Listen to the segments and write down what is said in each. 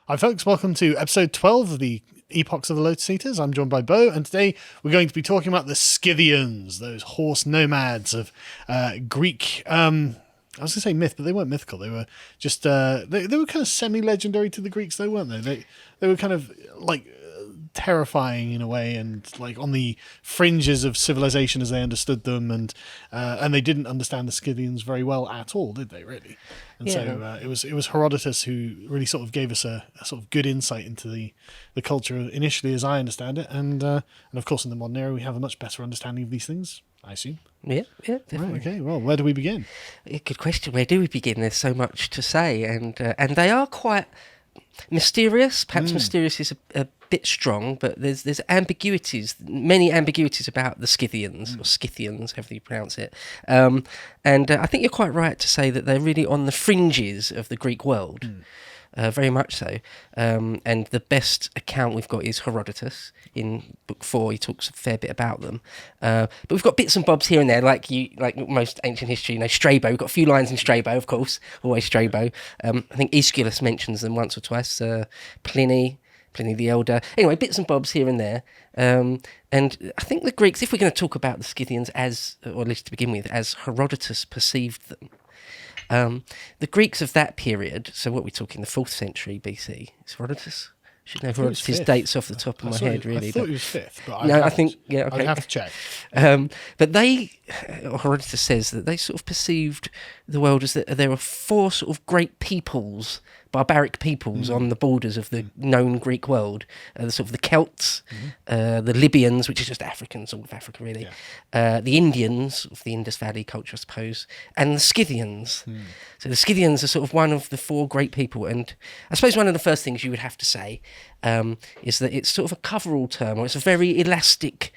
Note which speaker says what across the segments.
Speaker 1: Hi folks, welcome to episode 12 of the Epochs of the Lotus Eaters. I'm joined by Beau, and today we're going to be talking about the Scythians, those horse nomads of Greek, I was going to say myth, but they weren't mythical. They were just, they were kind of semi-legendary to the Greeks though, weren't they? They were kind of like terrifying in a way, and like on the fringes of civilization as they understood them, and they didn't understand the Scythians very well at all, did they, really? And so it was Herodotus who really sort of gave us a sort of good insight into the culture initially, as I understand it, and of course in the modern era we have a much better understanding of these things, I assume.
Speaker 2: Yeah, definitely.
Speaker 1: Right, okay, well, where do we begin?
Speaker 2: Good question. Where do we begin? There's so much to say, and they are quite mysterious. Perhaps mysterious is a bit strong, but there's ambiguities, many ambiguities about the Scythians, or Scythians, however you pronounce it. And I think you're quite right to say that they're really on the fringes of the Greek world. Very much so. And the best account we've got is Herodotus. In book 4, he talks a fair bit about them. But we've got bits and bobs here and there, like most ancient history. Strabo. We've got a few lines in Strabo, of course. Always Strabo. I think Aeschylus mentions them once or twice. Pliny the Elder. Anyway, bits and bobs here and there. And I think the Greeks, if we're going to talk about the Scythians as, or at least to begin with, as Herodotus perceived them, the Greeks of that period, so what we're talking, the 4th century BC, is Herodotus? I should know Herodotus' dates off the top of my head, really.
Speaker 1: I thought it was 5th, but
Speaker 2: I'd
Speaker 1: have to check.
Speaker 2: But Herodotus says that they sort of perceived the world as that there were 4 sort of great peoples, barbaric peoples on the borders of the known Greek world. The sort of the Celts, the Libyans, which is just Africans, all of Africa really, the Indians of the Indus Valley culture, I suppose, and the Scythians. So the Scythians are sort of one of the 4 great people, and I suppose one of the first things you would have to say is that it's sort of a coverall term, or it's a very elastic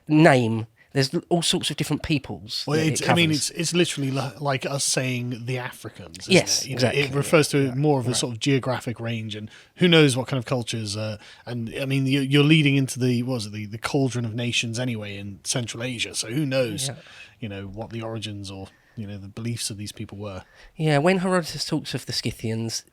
Speaker 2: name. There's all sorts of different peoples.
Speaker 1: Well, it's literally like us saying the Africans. Isn't
Speaker 2: Yes,
Speaker 1: it?
Speaker 2: exactly.
Speaker 1: It refers to more of a sort of geographic range, and who knows what kind of cultures. And I mean, you're leading into the cauldron of nations anyway in Central Asia. So who knows, what the origins or the beliefs of these people were.
Speaker 2: Yeah, when Herodotus talks of the Scythians,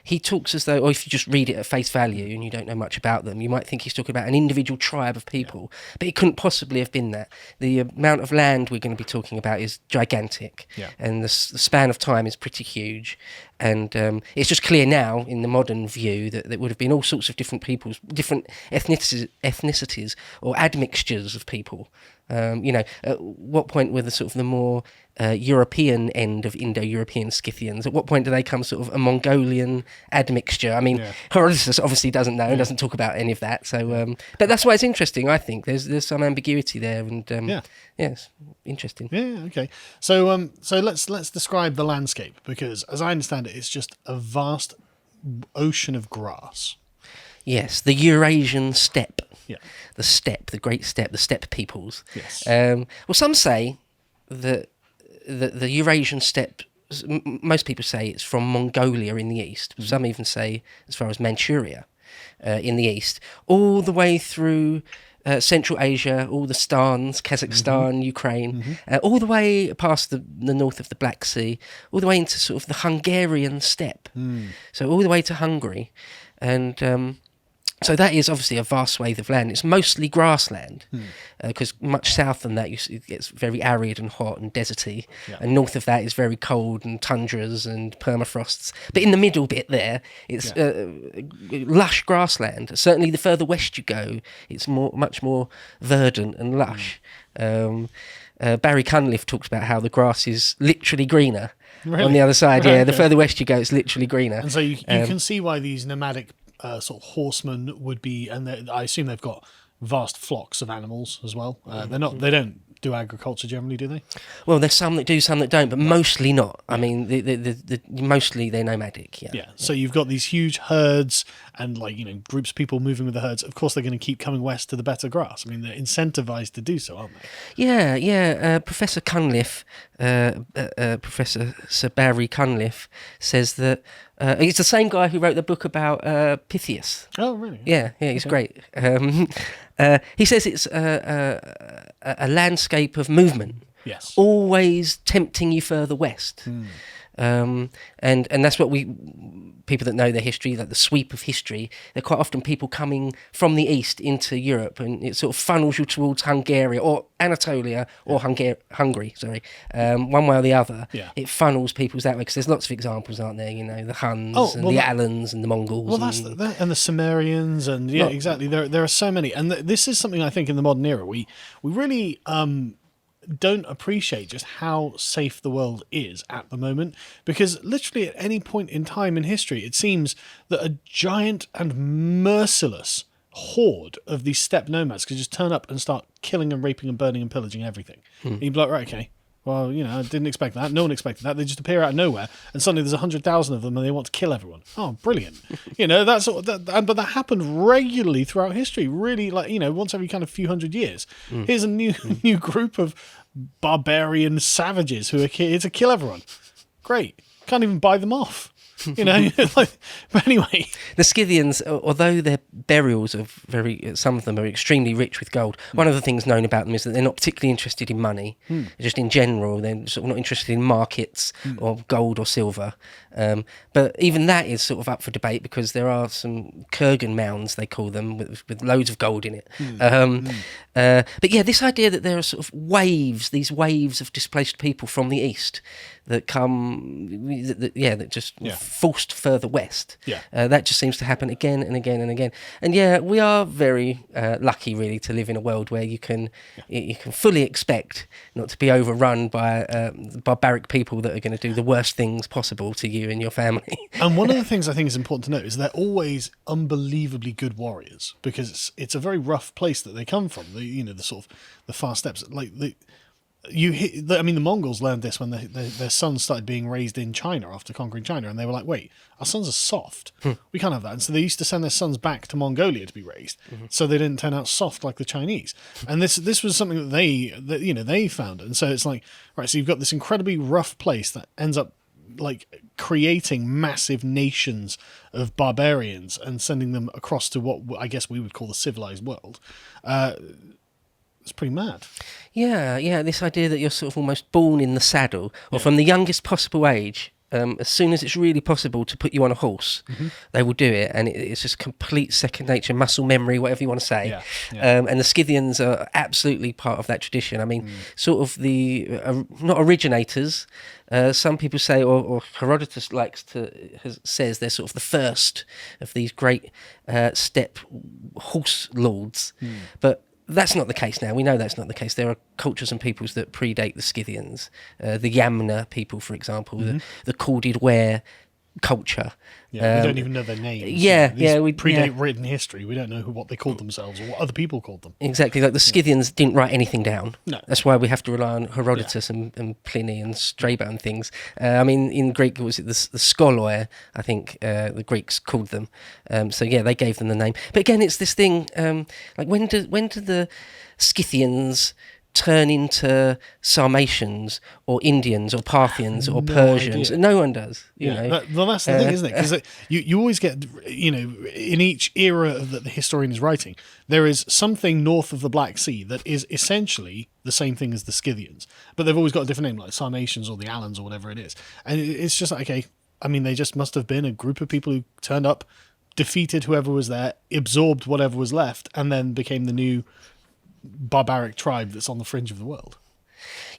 Speaker 2: he talks as though, or if you just read it at face value and you don't know much about them, you might think he's talking about an individual tribe of people, but it couldn't possibly have been that. The amount of land we're going to be talking about is gigantic, and the span of time is pretty huge, and it's just clear now in the modern view that there would have been all sorts of different peoples, different ethnicities or admixtures of people. At what point were the sort of the more European end of Indo-European Scythians? At what point do they come sort of a Mongolian admixture? I mean, Herodotus obviously doesn't know and doesn't talk about any of that. So, but that's why it's interesting. I think there's some ambiguity there, and it's interesting.
Speaker 1: Yeah. Okay. So let's describe the landscape, because as I understand it, it's just a vast ocean of grass.
Speaker 2: Yes, the Eurasian steppe.
Speaker 1: Yeah.
Speaker 2: The steppe, the great steppe, the steppe peoples.
Speaker 1: Yes.
Speaker 2: Well, some say that the Eurasian steppe, most people say it's from Mongolia in the east. Some even say as far as Manchuria in the east, all the way through Central Asia, all the stans, Kazakhstan, Ukraine, all the way past the north of the Black Sea, all the way into sort of the Hungarian steppe. So all the way to Hungary. And so that is obviously a vast swathe of land. It's mostly grassland, because much south than that it gets very arid and hot and deserty, and north of that is very cold and tundras and permafrosts. But in the middle bit there, it's lush grassland. Certainly the further west you go, it's much more verdant and lush. Barry Cunliffe talks about how the grass is literally greener on the other side.
Speaker 1: Right,
Speaker 2: the further west you go, it's literally greener.
Speaker 1: And so you can see why these nomadic sort of horsemen would be, and I assume they've got vast flocks of animals as well. They don't do agriculture generally, do they?
Speaker 2: Well, there's some that do, some that don't, but mostly not. I mean, the mostly they're nomadic. Yeah.
Speaker 1: So you've got these huge herds and groups of people moving with the herds. Of course, they're going to keep coming west to the better grass. I mean, they're incentivized to do so, aren't they?
Speaker 2: Yeah. Professor Cunliffe, Professor Sir Barry Cunliffe, says that he's the same guy who wrote the book about Pythias.
Speaker 1: Oh, really?
Speaker 2: Yeah, he's great. He says it's a landscape of movement.
Speaker 1: Yes.
Speaker 2: Always tempting you further west. and that's what people that know their history, like the sweep of history, they're quite often people coming from the east into Europe, and it sort of funnels you towards Hungary or Anatolia or Hungary, one way or the other.
Speaker 1: Yeah.
Speaker 2: It funnels people that way, because there's lots of examples, aren't there? You know, the Huns and the Alans and the Mongols.
Speaker 1: Well, that's and the Sumerians, and exactly. There are so many, and this is something I think in the modern era we really don't appreciate just how safe the world is at the moment, because literally at any point in time in history, it seems that a giant and merciless horde of these steppe nomads could just turn up and start killing and raping and burning and pillaging everything. And you'd be like, right, okay. Well, I didn't expect that. No one expected that. They just appear out of nowhere, and suddenly there's 100,000 of them, and they want to kill everyone. Oh, brilliant! That's but that happened regularly throughout history. Really, once every kind of few hundred years. Here's a new group of barbarian savages who are here to kill everyone. Great. Can't even buy them off. But anyway,
Speaker 2: the Scythians, although their burials are some of them are extremely rich with gold. One of the things known about them is that they're not particularly interested in money. Just in general, they're sort of not interested in markets or gold or silver. But even that is sort of up for debate, because there are some Kurgan mounds, they call them, with loads of gold in it. But yeah, this idea that there are sort of these waves of displaced people from the east that come, that just forced further west. That just seems to happen again and again and again. And we are very lucky, really, to live in a world where you can fully expect not to be overrun by barbaric people that are going to do the worst things possible to you and your family.
Speaker 1: And one of the things I think is important to note is they're always unbelievably good warriors, because it's a very rough place that they come from. The sort of the far steppes, the Mongols learned this when their sons started being raised in China after conquering China, and they were like, wait, our sons are soft. We can't have that. And so they used to send their sons back to Mongolia to be raised, so they didn't turn out soft like the Chinese. And this was something that they found. And so it's like, right, so you've got this incredibly rough place that ends up creating massive nations of barbarians and sending them across to what I guess we would call the civilized world. It's pretty mad.
Speaker 2: Yeah, this idea that you're sort of almost born in the saddle, or from the youngest possible age. As soon as it's really possible to put you on a horse, they will do it, and it's just complete second nature, muscle memory, whatever you want to say. And the Scythians are absolutely part of that tradition. I mean, sort of the not originators. Some people say, or Herodotus says they're sort of the first of these great steppe horse lords, but that's not the case now. We know that's not the case. There are cultures and peoples that predate the Scythians. The Yamna people, for example, the corded ware culture.
Speaker 1: We don't even know their names.
Speaker 2: We
Speaker 1: predate written history. We don't know what they called themselves or what other people called them.
Speaker 2: Exactly, like the Scythians didn't write anything down.
Speaker 1: No.
Speaker 2: That's why we have to rely on Herodotus and Pliny and Strabo and things. In Greek, was it the scholoi, I think the Greeks called them. They gave them the name. But again, it's this thing, when do the Scythians turn into Sarmatians or Indians or Parthians or Persians?
Speaker 1: Idea.
Speaker 2: No one does.
Speaker 1: Well, that's the thing, isn't it? Because you always get, in each era that the historian is writing, there is something north of the Black Sea that is essentially the same thing as the Scythians, but they've always got a different name, like Sarmatians or the Alans or whatever it is. And it's just like, okay, they just must have been a group of people who turned up, defeated whoever was there, absorbed whatever was left, and then became the new barbaric tribe that's on the fringe of the world.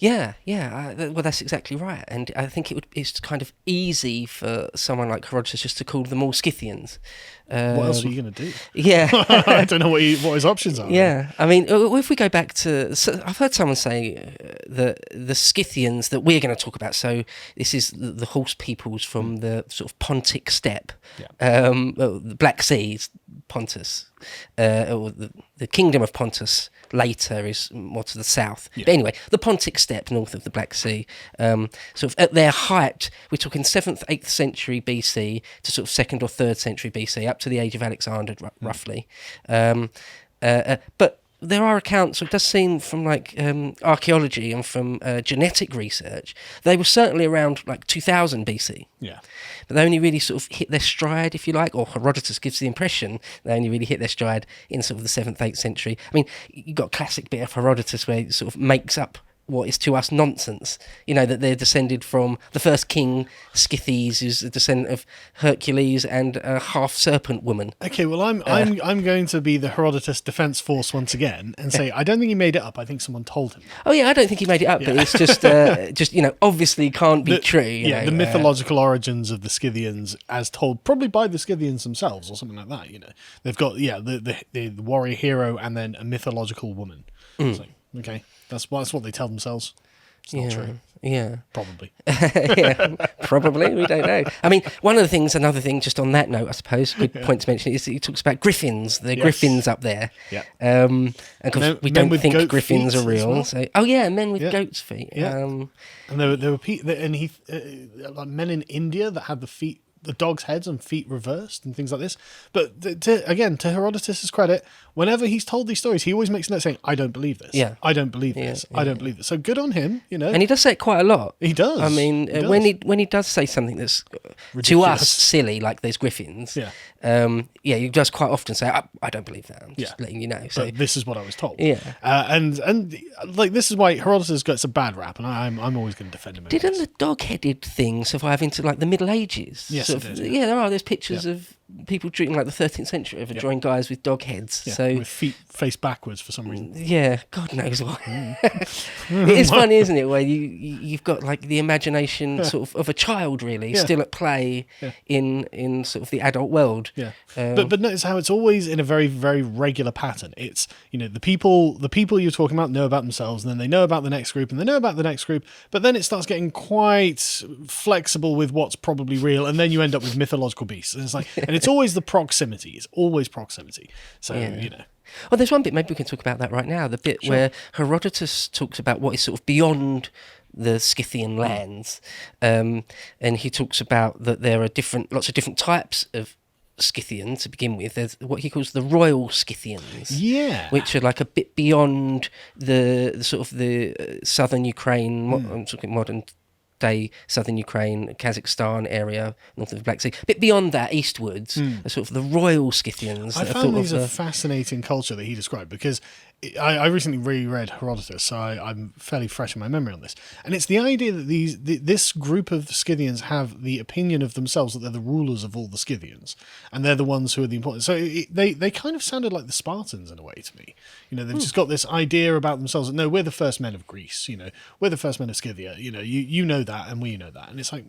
Speaker 2: Well, that's exactly right. And I think it's kind of easy for someone like Herodotus just to call them all Scythians.
Speaker 1: What else are you going to do?
Speaker 2: Yeah.
Speaker 1: I don't know what his options are.
Speaker 2: Yeah. I mean, if we go back to... I've heard someone say that the Scythians that we're going to talk about, so this is the horse peoples from the sort of Pontic steppe, the Black Sea, Pontus, or the kingdom of Pontus later is more to the south. But anyway, the Pontic steppe north of the Black Sea, sort of at their height, we're talking 7th, 8th century BC to sort of 2nd or 3rd century BC, up to the age of Alexander, roughly. But there are accounts, it does seem from archaeology and from genetic research, they were certainly around 2000 BC.
Speaker 1: Yeah.
Speaker 2: But they only really sort of hit their stride, if you like, or Herodotus gives the impression they only really hit their stride in sort of the 7th, 8th century. I mean, you've got a classic bit of Herodotus where he sort of makes up what is to us nonsense. You know, that they're descended from the first king, Scythians, who's a descendant of Hercules and a half-serpent woman.
Speaker 1: Okay, well, I'm going to be the Herodotus defense force once again and say I don't think he made it up. I think someone told him.
Speaker 2: Oh yeah, I don't think he made it up, but it's just obviously can't be true.
Speaker 1: The mythological origins of the Scythians, as told probably by the Scythians themselves or something like that. You know, they've got the warrior hero and then a mythological woman. So, okay, that's what they tell themselves. It's not true.
Speaker 2: Yeah.
Speaker 1: Probably.
Speaker 2: Yeah, probably. We don't know. I mean, another thing, just on that note, I suppose, good point to mention, is that he talks about griffins. The griffins up there.
Speaker 1: Yeah.
Speaker 2: And because we don't think griffins are real.
Speaker 1: Well.
Speaker 2: So, men with goat's feet.
Speaker 1: Yeah. And there were men in India that had the dogs' heads and feet reversed and things like this. But to Herodotus' credit, whenever he's told these stories, he always makes a note saying, I don't believe this.
Speaker 2: Yeah.
Speaker 1: I don't believe this. I don't believe this. So good on him, you know.
Speaker 2: And he does say it quite a lot.
Speaker 1: He does.
Speaker 2: I mean, when he does say something that's
Speaker 1: ridiculous
Speaker 2: to us silly, like there's griffins, he does quite often say, I don't believe that. I'm just letting you know. So
Speaker 1: but this is what I was told.
Speaker 2: Yeah.
Speaker 1: And like this is why Herodotus gets a bad rap, and I'm always going to defend him.
Speaker 2: Didn't the dog-headed thing survive into like the Middle Ages?
Speaker 1: Yes, it did.
Speaker 2: Yeah, there's pictures of people treating like the 13th century of drawing guys with dog heads.
Speaker 1: Yeah,
Speaker 2: so
Speaker 1: with feet face backwards for some reason.
Speaker 2: Yeah, God knows why. It is funny, isn't it, where you've got like the imagination sort of a child really still at play in sort of the adult world.
Speaker 1: Yeah. But notice how it's always in a very, very regular pattern. It's, you know, the people you're talking about know about themselves, and then they know about the next group, and they know about the next group, but then it starts getting quite flexible with what's probably real, and then you end up with mythological beasts. And it's like, and it's always the proximity. It's always proximity. So, you know.
Speaker 2: Well, there's one bit, maybe we can talk about that right now, the bit where Herodotus talks about what is sort of beyond the Scythian lands, and he talks about that there are lots of different types of Scythian to begin with. There's what he calls the royal Scythians, which are like a bit beyond the sort of the southern Ukraine. I'm talking modern day southern Ukraine, Kazakhstan area, north of the Black Sea. A bit beyond that, eastwards, are sort of the royal Scythians.
Speaker 1: I found these a fascinating culture that he described, because I recently reread Herodotus, so I'm fairly fresh in my memory on this. And it's the idea that this group of Scythians have the opinion of themselves that they're the rulers of all the Scythians, and they're the ones who are the important. So they kind of sounded like the Spartans in a way to me. You know, they've just got this idea about themselves that, no, we're the first men of Greece. You know, we're the first men of Scythia. You know, you know that, and we know that. And it's like,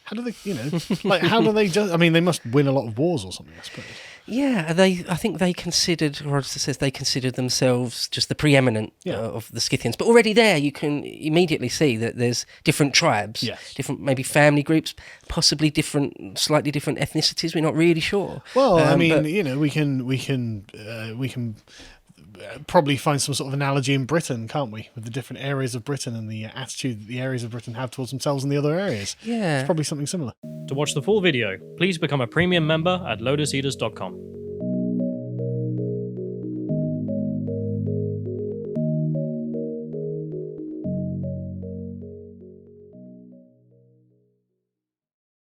Speaker 1: how do they, you know, like, how do they just, I mean, they must win a lot of wars or something, I suppose.
Speaker 2: Yeah, I think they considered, Herodotus says they considered themselves just the preeminent of the Scythians. But already there, you can immediately see that there's different tribes, different maybe family groups, possibly slightly different ethnicities. We're not really sure.
Speaker 1: Well, I mean, you know, we can probably find some sort of analogy in Britain, can't we, with the different areas of Britain and the attitude that the areas of Britain have towards themselves and the other areas.
Speaker 2: Yeah.
Speaker 1: It's probably something similar.
Speaker 3: To watch the full video, please become a premium member at lotuseaters.com.